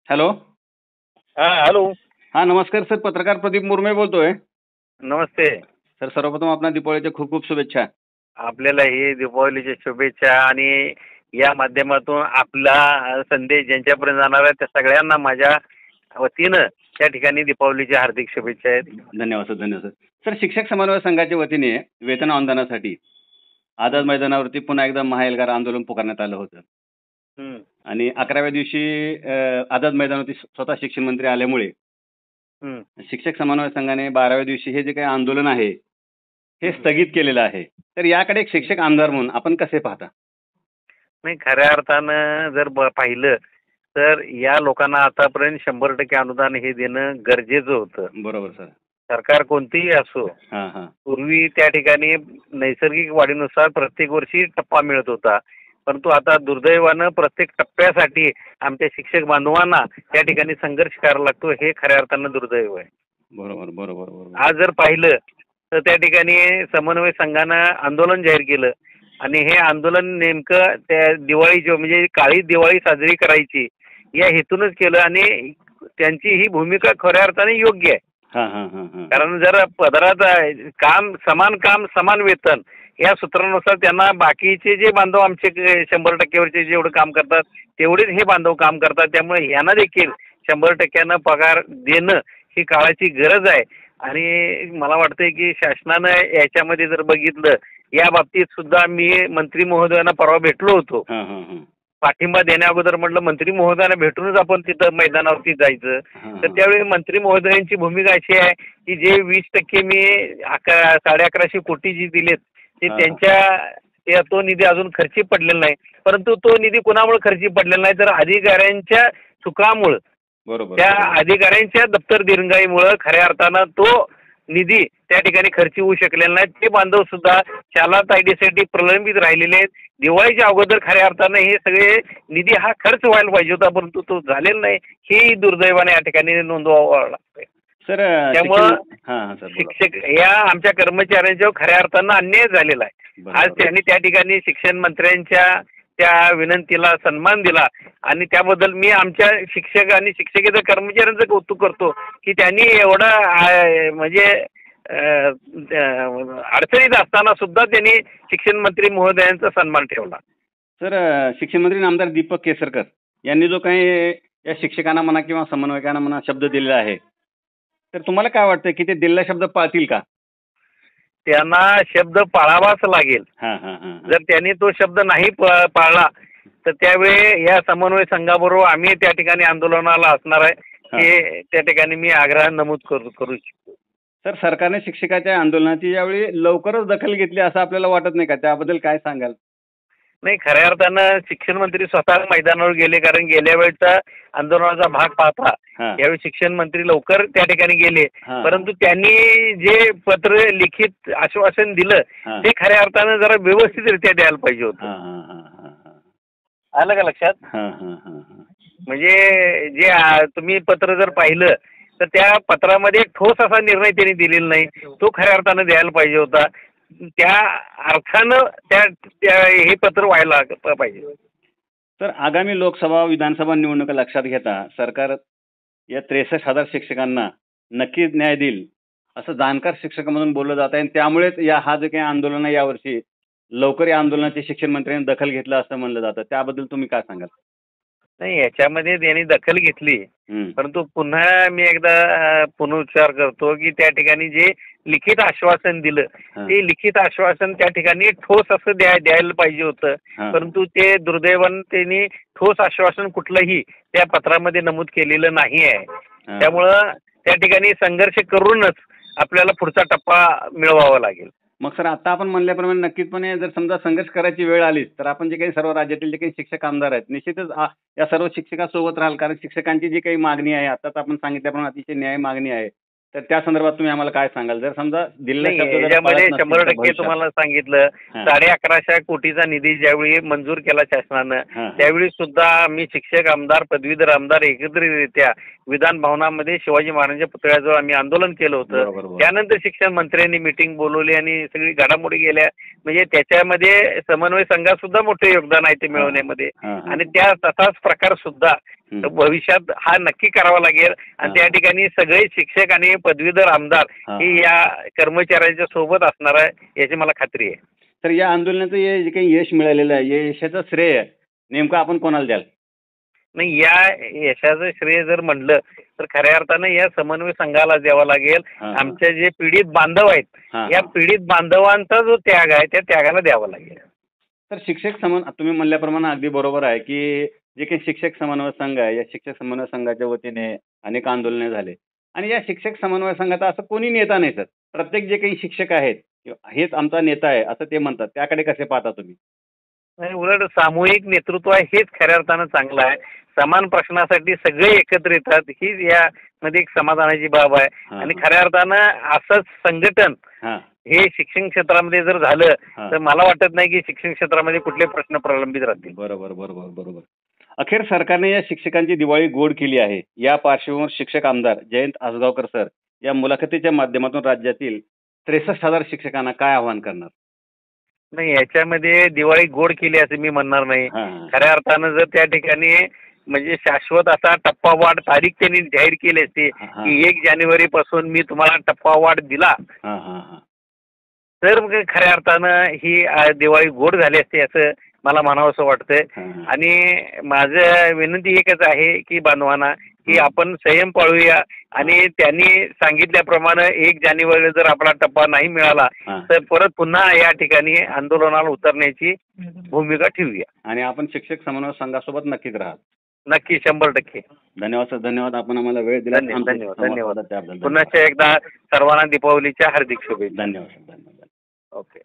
Hello. हा hello. हां, नमस्कार सर. पत्रकार प्रदीप मुर्मे बोलतोय. नमस्ते. सर, सर्वप्रथम आपल्या दीपावलीच्या खूप खूप शुभेच्छा. आपल्यालाही दीपावलीच्या शुभेच्छा आणि या माध्यमातून आपला संदेश ज्यांच्यापर्यंत जाणार आहे त्या सगळ्यांना माझ्या वतीनं त्या ठिकाणी दीपावलीच्या हार्दिक शुभेच्छा आहेत. धन्यवाद सर, धन्यवाद सर. सर, शिक्षक समन्वय संघाच्या वतीने वेतन आंदोलनासाठी आझाद मैदानावरती पुन्हा एकदा महाएल्गार आंदोलन पुकारण्यात आलं होतं. हं, आणि 11व्या दिवशी आझाद मैदानावरती स्वतः शिक्षण मंत्री आल्यामुळे हं. शिक्षक समन्वय संघाने 12व्या दिवशी हे जे काही आंदोलन आहे हे स्थगित केलेलं आहे. तर याकडे एक शिक्षक आमदार म्हणून आपण कसे पाहता? नाही, खऱ्या अर्थानं जर पाहिलं तर या लोकांना आतापर्यंत 100% अनुदान हे देणं गरजेचं होतं. बरोबर सर. सरकार कोणतीही असो. हां हां. पूर्वी त्या ठिकाणी नैसर्गिक वाढीनुसार प्रत्येक वर्षी टप्पा मिळत होता. परंतु आता दुर्दैवानं प्रत्येक टप्प्यासाठी आमच्या शिक्षक बांधवांना त्या ठिकाणी संघर्ष करावा लागतो. हे खऱ्या अर्थानं दुर्दैव आहे. बरोबर बरोबर बरोबर. आज जर पाहिलं तर त्या ठिकाणी समन्वय संघानं आंदोलन जाहीर केलं आणि हे आंदोलन नेमकं त्या दिवाळीची म्हणजे काळी दिवाळी साजरी करायची या हेतूनच केलं आणि त्यांची ही भूमिका खऱ्या अर्थाने योग्य आहे. हां हां हां हां. कारण जर पदरात काम समान वेतन या सूत्रानुसार त्यांना बाकीचे जे बांधव आमचे 100%वरचे जेवढं काम करतात तेवढेच हे बांधव काम करतात. त्यामुळे यांना देखील 100%नं पगार देणं ही काळाची गरज आहे. आणि मला वाटतंय की शासनानं याच्यामध्ये जर बघितलं या बाबतीत सुद्धा मी मंत्री महोदयांना परवा भेटलो होतो. हां हां हां. पाठिंबा देण्या अगोदर म्हटलं मंत्री महोदयांना भेटूनच आपण तिथं मैदानावरती जायचं. हां, तर हां. त्यावेळी मंत्री महोदयांची भूमिका अशी आहे की जे 20% मी 1150 कोटी जी दिलेत ते हां. त्यांच्या तो निधी अजून खर्ची पडलेला नाही. परंतु तो निधी कुणामुळे खर्ची पडलेला नाही तर अधिकाऱ्यांच्या चुकामुळं बरोबर. त्या अधिकाऱ्यांच्या दप्तर दिरंगाईमुळं खऱ्या अर्थानं तो निधी त्या ठिकाणी खर्ची होऊ शकलेला नाही. ते बांधव सुद्धा शाला तायडीसाठी प्रलंबित राहिलेले आहेत. दिवाळीच्या अगोदर खऱ्या अर्थानं हे सगळे निधी हा खर्च व्हायला पाहिजे होता परंतु तो झालेला नाही. ही दुर्दैवाने या ठिकाणी नोंदवावं लागतंय. सर, त्यामुळं हां हां सर, बोला. शिक्षक या आमच्या कर्मचाऱ्यांच्यावर खऱ्या अर्थानं अन्याय झालेला आहे. बरोबर. आज त्यांनी त्या ठिकाणी शिक्षण मंत्र्यांच्या त्या विनंतीला सन्मान दिला आणि त्याबद्दल मी आमच्या शिक्षक आणि शिक्षकेतर कर्मचाऱ्यांचं कौतुक करतो की त्यांनी एवढं म्हणजे अडचणीत असताना सुद्धा त्यांनी शिक्षण मंत्री महोदयांचा सन्मान ठेवला. सर, शिक्षण मंत्री नामदार दीपक केसरकर यांनी जो काही या शिक्षकांना म्हणा किंवा समन्वयकांना म्हणा शब्द दिलेला आहे, तर तुम्हाला काय वाटतं की ते दिलेला शब्द पाळतील का? त्यांना शब्द पाळावाच लागेल. हां हां हां. जर त्यांनी तो शब्द नाही पाळला तर त्यावेळी या समन्वय संघाबरोबर आम्ही त्या ठिकाणी आंदोलनाला असणार आहे. हे त्या ठिकाणी मी आग्रह नमूद करू इच्छितो. सर, सरकारने शिक्षकाच्या आंदोलनाची यावेळी लवकरच दखल घेतली असं आपल्याला वाटत नाही का? त्याबद्दल काय सांगाल? नाही, खऱ्या अर्थानं शिक्षण मंत्री स्वतः मैदानावर गेले कारण गेल्या वेळचा आंदोलनाचा भाग पाहता हां. यावेळी शिक्षण मंत्री लवकर त्या ठिकाणी गेले. हां. परंतु त्यांनी जे पत्र लिखित आश्वासन दिलं हां. ते खऱ्या अर्थानं जरा व्यवस्थितरित्या द्यायला पाहिजे होतं. हां हां हां हां हां. आलं का लक्षात? हां हां हां हां. म्हणजे जे तुम्ही पत्र जर पाहिलं तर त्या पत्रामध्ये एक ठोस असा निर्णय त्यांनी दिलेला नाही. तो खऱ्या अर्थानं द्यायला पाहिजे होता. त्या अर्थानं त्या हे पत्र व्हायला पाहिजे. तर आगामी लोकसभा विधानसभा निवडणुका लक्षात घेता सरकार या 63,000 शिक्षकांना नक्कीच न्याय देईल असं जाणकार शिक्षकांमधून बोललं जात आहे. आणि त्यामुळेच हा जो काही आंदोलन आहे यावर्षी लवकर या आंदोलनाची शिक्षण मंत्र्यांनी दखल घेतलं असं म्हणलं जातं. त्याबद्दल तुम्ही काय सांगाल? नाही, याच्यामध्ये त्यांनी दखल घेतली. हं. परंतु पुन्हा मी एकदा पुनरुच्चार करतो की त्या ठिकाणी जे लिखित आश्वासन दिलं हां. ते लिखित आश्वासन त्या ठिकाणी ठोस असं द्यायला पाहिजे होतं. हां. परंतु ते दुर्दैवानं त्यांनी ठोस आश्वासन कुठलंही त्या पत्रामध्ये नमूद केलेलं नाही आहे. हां. त्यामुळं त्या ठिकाणी संघर्ष करूनच आपल्याला पुढचा टप्पा मिळवावा लागेल. मग सर, आता आपण म्हणल्याप्रमाणे नक्कीचपणे जर समजा संघर्ष करायची वेळ आलीच तर आपण जे काही सर्व राज्यातील जे काही शिक्षक आमदार आहेत निश्चितच या सर्व शिक्षकांसोबत राहाल. कारण शिक्षकांची जी काही मागणी आहे आताच आपण सांगितल्याप्रमाणे अतिशय न्याय मागणी आहे. तर त्या संदर्भात तुम्ही आम्हाला काय सांगाल? जर समजा दिलेला नाही, शब्द जर याच्यामध्ये पाळत नसतील तर 100% भविष्यात? तुम्हाला सांगितलं हां. 1150 कोटीचा निधी ज्यावेळी मंजूर केला शासनानं हां. त्यावेळी सुद्धा आम्ही शिक्षक आमदार पदवीधर आमदार एकत्रितरित्या विधान भवनामध्ये शिवाजी महाराजांच्या पुतळ्याजवळ आम्ही आंदोलन केलं होतं. बरोबर, बरोबर. त्यानंतर शिक्षण मंत्र्यांनी मिटिंग बोलवली आणि सगळी घडामोडी गेल्या. म्हणजे त्याच्यामध्ये समन्वय संघात सुद्धा मोठे योगदान आहे ते मिळवण्यामध्ये. हां, हां. आणि त्या तसाच प्रकार सुद्धा तर भविष्यात हा नक्की करावा लागेल आणि त्या ठिकाणी सगळे शिक्षक आणि पदवीधर आमदार हे या कर्मचाऱ्यांच्या सोबत असणार आहे याची मला खात्री आहे. तर या आंदोलनाचं जे काही यश मिळालेलं आहे, या यशाचं श्रेय नेमकं आपण कोणाला द्याल? नाही, या यशाचं श्रेय जर म्हणलं तर खऱ्या अर्थानं या समन्वय संघाला द्यावं लागेल. आमचे जे पीडित बांधव आहेत या पीडित बांधवांचा जो त्याग आहे त्या त्यागाला द्यावा लागेल. तर शिक्षक तुम्ही म्हणल्याप्रमाणे अगदी बरोबर आहे की जे काही शिक्षक समन्वय संघ आहे, या शिक्षक समन्वय संघाच्या वतीने अनेक आंदोलने झाले आणि या शिक्षक समन्वय संघाचा असं कोणी नेता नाही सर. प्रत्येक जे काही शिक्षक आहेत हेच आमचा नेता आहे असं ते म्हणतात. त्याकडे कसे पाहता तुम्ही? आणि उलट सामूहिक नेतृत्व आहे हेच खऱ्या अर्थानं चांगलं आहे. समान प्रश्नासाठी सगळे एकत्र येतात ही यामध्ये एक समाधानाची बाब आहे. आणि खऱ्या अर्थानं असंच संघटन हे शिक्षण क्षेत्रामध्ये जर झालं तर मला वाटत नाही की शिक्षण क्षेत्रामध्ये कुठले प्रश्न प्रलंबित राहतील. बरोबर बरोबर बरोबर. अखेर सरकारने या शिक्षकांची दिवाळी गोड केली आहे. या पार्श्वभूमीवर शिक्षक आमदार जयंत आसगावकर सर या मुलाखतीच्या माध्यमातून राज्यातील 63,000 शिक्षकांना काय आवाहन करणार? नाही, याच्यामध्ये दिवाळी गोड केली असं मी म्हणणार नाही. खऱ्या अर्थानं जर त्या ठिकाणी म्हणजे शाश्वत असा टप्पावाढ तारीख त्यांनी जाहीर केली असती की 1 जानेवारी पासून मी तुम्हाला टप्पावाढ दिला तर मग खऱ्या अर्थानं ही दिवाळी गोड झाली असते असं मला म्हणावंसं वाटतंय. आणि माझं विनंती एकच आहे की बांधवांना की आपण संयम पाळूया आणि त्यांनी सांगितल्याप्रमाणे 1 जानेवारी जर आपला टप्पा नाही मिळाला तर परत पुन्हा या ठिकाणी आंदोलनाला उतरण्याची भूमिका ठेवूया. आणि आपण शिक्षक समन्वय संघासोबत नक्कीच राहाल. नक्की 100%. धन्यवाद सर. धन्यवाद. आपण आम्हाला वेळ दिला. धन्यवाद. पुन्हा एकदा सर्वांना दीपावलीच्या हार्दिक शुभेच्छा. धन्यवाद. धन्यवाद. ओके.